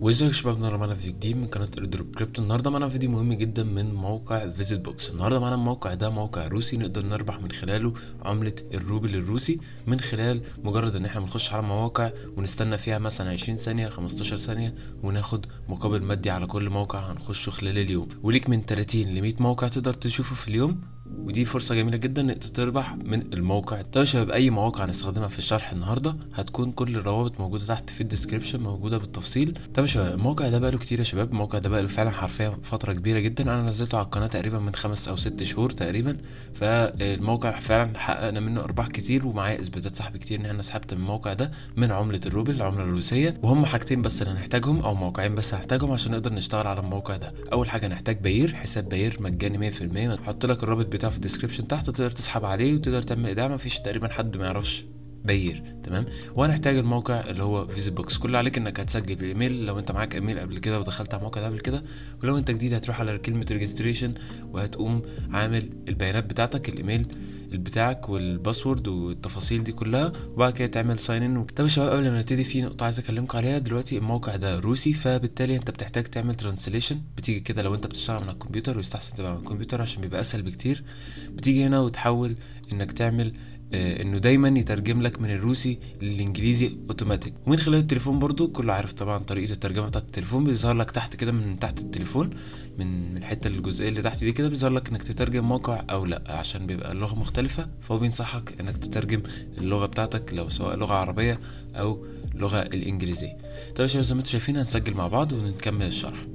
وازيك يا شباب، النهارده معانا فيديو جديد من قناه ايردروب كريبتو. النهارده معانا فيديو مهم جدا من موقع فيزيت بوكس. النهارده معانا الموقع ده موقع روسي نقدر نربح من خلاله عمله الروبل الروسي من خلال مجرد ان احنا بنخش على مواقع ونستنى فيها مثلا 20 ثانيه 15 ثانيه وناخد مقابل مادي على كل موقع هنخشه خلال اليوم، وليك من 30 ل 100 موقع تقدر تشوفه في اليوم، ودي فرصه جميله جدا انك تربح من الموقع ده. يا شباب اي مواقع هنستخدمها في الشرح النهارده هتكون كل الروابط موجوده تحت في الديسكريبشن، موجوده بالتفصيل. طب يا شباب الموقع ده بقاله كتير يا شباب، الموقع ده بقاله فعلا حرفيا فتره كبيره جدا. انا نزلته على القناه تقريبا من 5 أو 6 شهور تقريبا، فالموقع فعلا حققنا منه ارباح كتير، ومعايا اثباتات سحب كتير ان انا سحبت من الموقع ده من عمله الروبل، العمله الروسيه. وهم حاجتين بس اللي هنحتاجهم او موقعين بس هنحتاجهم عشان نقدر نشتغل على الموقع ده. اول حاجه نحتاج باير، حساب باير مجاني 100%، هحط لك الرابط بتاعه في الديسكريبشن تحت، تقدر تسحب عليه وتقدر تعمل ايداع. مفيش تقريبا حد ما يعرفش باير، تمام. وهنحتاج الموقع اللي هو فيزيت بوكس. كل اللي عليك انك هتسجل بالايميل لو انت معاك ايميل قبل كده ودخلت على الموقع ده قبل كده، ولو انت جديد هتروح على كلمه ريجستريشن وهتقوم عامل البيانات بتاعتك، الايميل بتاعك والباسورد والتفاصيل دي كلها، وبعد كده تعمل ساين ان. طب يا شباب قبل ما نبتدي في نقطه عايز اكلمكم عليها دلوقتي. الموقع ده روسي، فبالتالي انت بتحتاج تعمل ترانسليشن. بتيجي كده لو انت بتشتغل من الكمبيوتر، ويستحسن تبقى من الكمبيوتر عشان بيبقى اسهل بكتير، بتيجي هنا وتحاول انك تعمل انه دايما يترجم لك من الروسي للانجليزي اوتوماتيك. ومن خلال التليفون برضو، كله عارف طبعا طريقه الترجمه بتاعت التليفون، بيظهر لك تحت كده من تحت التليفون، من الحته الجزئيه اللي تحت دي كده بيظهر لك انك تترجم موقع او لا، عشان بيبقى اللغه مختلفه، فهو بينصحك انك تترجم اللغه بتاعتك لو سواء لغه عربيه او لغه الانجليزيه. طب يا شباب زي ما انتم شايفين هنسجل مع بعض ونكمل الشرح.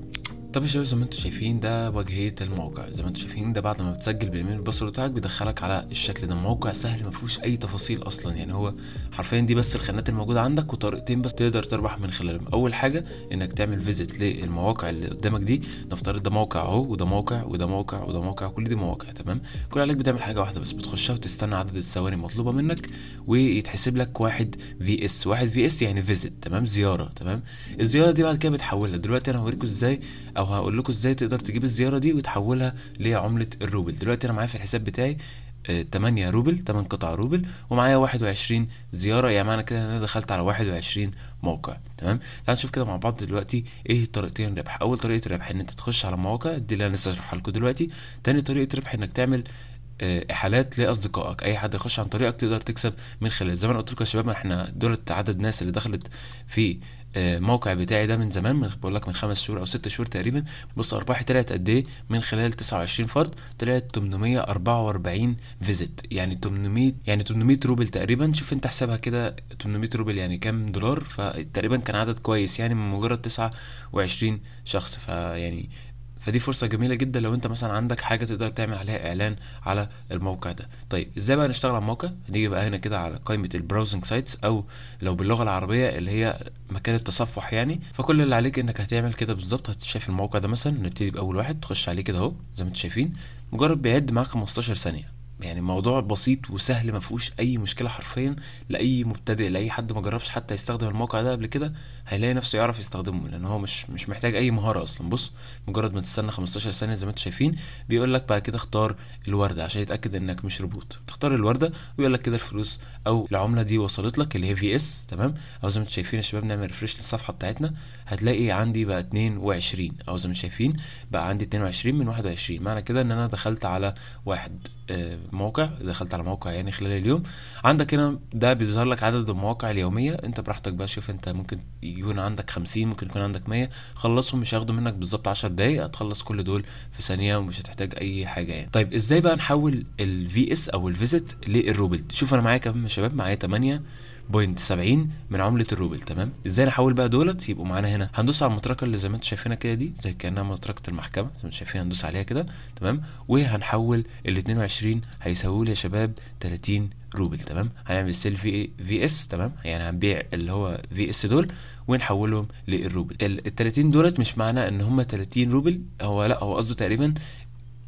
طب يا شباب زي ما انتم شايفين ده واجهه الموقع. زي ما انتم شايفين ده بعد ما بتسجل بالايميل الباسورد بتاعك بيدخلك على الشكل ده. موقع سهل ما فيهوش اي تفاصيل اصلا، يعني هو حرفيا دي بس الخانات الموجوده عندك وطريقتين بس تقدر تربح من خلالهم. اول حاجه انك تعمل فيزيت للمواقع اللي قدامك دي. نفترض ده موقع اهو، وده موقع وده موقع وده موقع، كل دي مواقع، تمام. كل عليك بتعمل حاجه واحده بس، بتخشها وتستنى عدد الثواني المطلوبه منك ويتحسب لك 1 في اس. 1 في اس يعني فيزيت، تمام، زياره، تمام. الزياره دي بعد كده بتحولها. دلوقتي انا هوريكم ازاي او هقول لكم ازاي تقدر تجيب الزياره دي وتحولها لعمله الروبل. دلوقتي انا معايا في الحساب بتاعي 8 روبل، 8 قطع روبل، ومعايا 21 زياره، يعني معنى كده ان انا دخلت على 21 موقع، تمام. تعال نشوف كده مع بعض دلوقتي ايه طريقتين الربح. اول طريقه الربح ان انت تخش على مواقع دي اللي انا لسه هشرحها لكم دلوقتي. تاني طريقه ربح انك تعمل احالات لاصدقائك. اي حد يخش عن طريقك تقدر تكسب من خلال. زي ما انا قلت لكم يا شباب، احنا دولت عدد الناس اللي دخلت في موقع بتاعي ده من زمان، من بقول لك من 5 شهور او 6 شهور تقريبا. بص ارباحي طلعت قد ايه من خلال 29 فرد، طلعت 844 فيزيت، يعني 800 روبل تقريبا. شوف انت حسابها كده، 800 روبل يعني كام دولار؟ فتقريبا كان عدد كويس يعني من مجرد 29 شخص. فدي فرصة جميلة جدا لو انت مثلا عندك حاجة تقدر تعمل عليها اعلان على الموقع ده. طيب ازاي بقى نشتغل على الموقع؟ هنيجي بقى هنا كده على قائمة البراوزنج سايتس، او لو باللغة العربية اللي هي مكان التصفح يعني. فكل اللي عليك انك هتعمل كده بالظبط. هتشايف الموقع ده مثلا، نبتدي باول واحد، تخش عليه كده اهو زي ما انتم شايفين، مجرد بيعد معاك 15 ثانية. يعني الموضوع بسيط وسهل ما فيهوش اي مشكله حرفيا لاي مبتدئ، لاي حد ما جربش حتى يستخدم الموقع ده قبل كده، هيلاقي نفسه يعرف يستخدمه، لان هو مش محتاج اي مهاره اصلا. بص مجرد ما تستنى 15 ثانيه زي ما انتم شايفين، بيقول لك بعد كده اختار الورده عشان يتاكد انك مش روبوت. تختار الورده ويقول لك كده الفلوس او العمله دي وصلت لك اللي هي في اس، تمام. او زي ما انتم شايفين يا شباب، نعمل ريفريش للصفحه بتاعتنا، هتلاقي عندي بقى 22، او زي ما شايفين بقى عندي 22 من 21. معنى كده ان انا دخلت على واحد موقع، دخلت على موقع يعني خلال اليوم. عندك هنا ده بيظهر لك عدد المواقع اليوميه، انت براحتك بقى. شوف انت ممكن يكون عندك 50، ممكن يكون عندك 100، خلصهم مش هياخدوا منك بالظبط 10 دقايق، هتخلص كل دول في ثانيه ومش هتحتاج اي حاجه يعني. طيب ازاي بقى نحول الفي اس او الفيزيت للروبل؟ شوف انا معايا كمان يا شباب، معايا 8.70 من عملة الروبل، تمام. ازاي نحول بقى دولت يبقوا معانا؟ هنا هندوس على المطرقه اللي زي ما انتم شايفينها كده، دي زي كانها مطرقه المحكمه زي ما انتم شايفين، هندوس عليها كده، تمام. وهنحول ال 22 هيساوي لي يا شباب 30 روبل، تمام. هنعمل سيل في اس، تمام، يعني هنبيع اللي هو في اس دول ونحولهم للروبل. ال 30 دولت مش معناه ان هم 30 روبل، هو لا، هو قصده تقريبا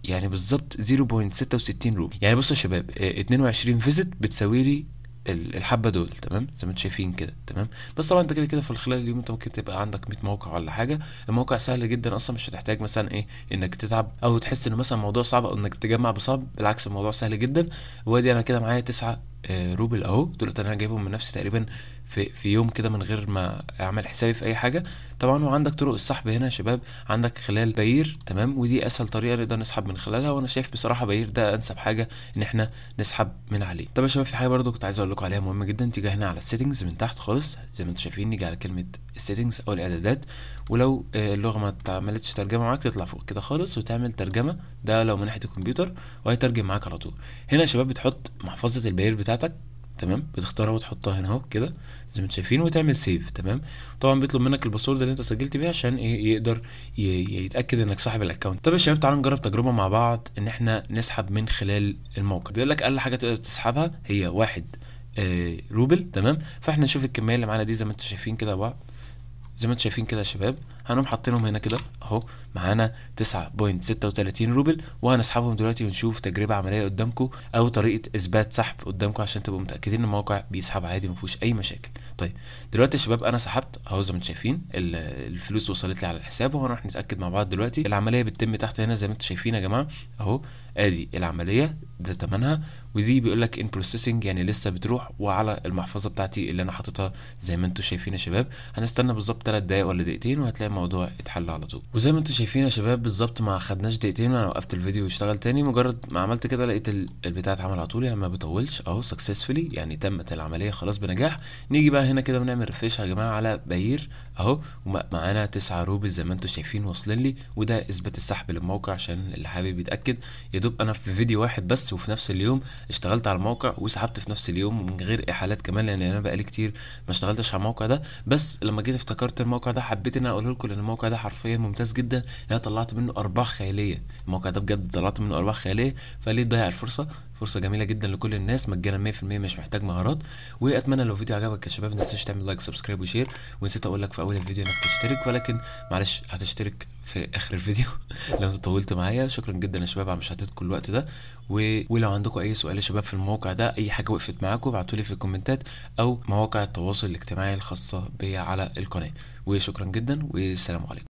يعني بالظبط 0.66 روبل. يعني بصوا يا شباب، 22 فيزيت بتساوي لي الحبه دول، تمام، زي ما انتم شايفين كده، تمام. بس طبعا انت كده كده في خلال اليوم انت ممكن تبقى عندك 100 موقع ولا حاجه. الموقع سهل جدا اصلا، مش هتحتاج مثلا ايه انك تتعب او تحس انه مثلا الموضوع صعب او انك تجمع بصعب، بالعكس الموضوع سهل جدا. وادي انا كده معايا 9 روبل اهو، دول انا جايبهم من نفسي تقريبا في يوم كده من غير ما اعمل حسابي في اي حاجه. طبعا وعندك طرق السحب هنا يا شباب، عندك خلال باير تمام، ودي اسهل طريقه نقدر نسحب من خلالها، وانا شايف بصراحه باير ده انسب حاجه ان احنا نسحب من عليه. طب يا شباب في حاجه برضو كنت عايز اقول لكم عليها مهمه جدا، تيجي هنا على السيتنجز من تحت خالص زي ما انتم شايفين، نيجي على كلمه السيتنجز او الاعدادات، ولو اللغه ما اتعملتش ترجمه معاك تطلع فوق كده خالص وتعمل ترجمه، ده لو من ناحيه الكمبيوتر، وهيترجم معاك على طول. هنا يا شباب بتحط محفظه الباير بتاعتك تمام، بتختارها وتحطها هنا اهو كده زي ما انتم شايفين، وتعمل سيف تمام. طبعا بيطلب منك الباسورد اللي انت سجلت بيه عشان ايه يقدر يتاكد انك صاحب الاكونت. طب يا شباب تعالوا نجرب تجربه مع بعض ان احنا نسحب من خلال الموقع. بيقول لك اقل حاجه تقدر تسحبها هي 1 روبل تمام. فاحنا نشوف الكميه اللي معانا دي زي ما انتم شايفين كده بقى، زي ما انتم شايفين كده يا شباب، هنقوم حاطينهم هنا كده اهو، معانا 9.36 روبل، وهنسحبهم دلوقتي ونشوف تجربه عمليه قدامكم او طريقه اثبات سحب قدامكم عشان تبقوا متاكدين ان الموقع بيسحب عادي ما فيهوش اي مشاكل. طيب دلوقتي يا شباب انا سحبت اهو زي ما انتم شايفين، الفلوس وصلت لي على الحساب، وهنروح نتاكد مع بعض دلوقتي. العمليه بتتم تحت هنا زي ما انتم شايفين يا جماعه اهو، ادي العمليه ده تمنها، ودي بيقول لك ان بروسيسنج يعني لسه بتروح، وعلى المحفظه بتاعتي اللي انا حاططها زي ما انتم شايفين يا شباب. هنستنى بالظبط 3 دقايق ولا دقيقتين وهتلاقي الموضوع اتحل على طول. وزي ما انتم شايفين يا شباب بالظبط ما خدناش دقيقتين وانا وقفت الفيديو واشتغل تاني، مجرد ما عملت كده لقيت البتاع اتعمل على طول، يعني ما بيطولش اهو سكسسفولي، يعني تمت العمليه خلاص بنجاح. نيجي بقى هنا كده ونعمل ريفريش يا جماعه على باير اهو، ومعانا 9 روبل زي ما انتم شايفين واصلين لي، وده اثبات السحب للموقع عشان اللي حابب يتاكد. يا دوب انا في فيديو واحد بس وفي نفس اليوم اشتغلت على الموقع وسحبت في نفس اليوم ومن غير احالات كمان، لان انا بقالي كتير ما اشتغلتش على الموقع ده. بس لما جيت افتكرت الموقع ده حبيت ان انا اقول لكم ان الموقع ده حرفيا ممتاز جدا، ان انا طلعت منه ارباح خياليه. الموقع ده بجد طلعت منه ارباح خياليه، فليه تضيع الفرصه؟ فرصه جميله جدا لكل الناس مجانا 100%، مش محتاج مهارات. واتمنى لو الفيديو عجبك يا شباب ما تنساش تعمل لايك سبسكرايب وشير. ونسيت اقول لك في اول الفيديو انك تشترك، ولكن معلش هتشترك في اخر الفيديو لو انت طولت معايا. شكرا جدا يا شباب على مشاهدتكم الوقت ده، ولو عندكم اي سؤال يا شباب في الموقع ده، اي حاجه وقفت معاكم ابعتولي في الكومنتات او مواقع التواصل الاجتماعي الخاصه بيا على القناه. وشكرا جدا والسلام عليكم.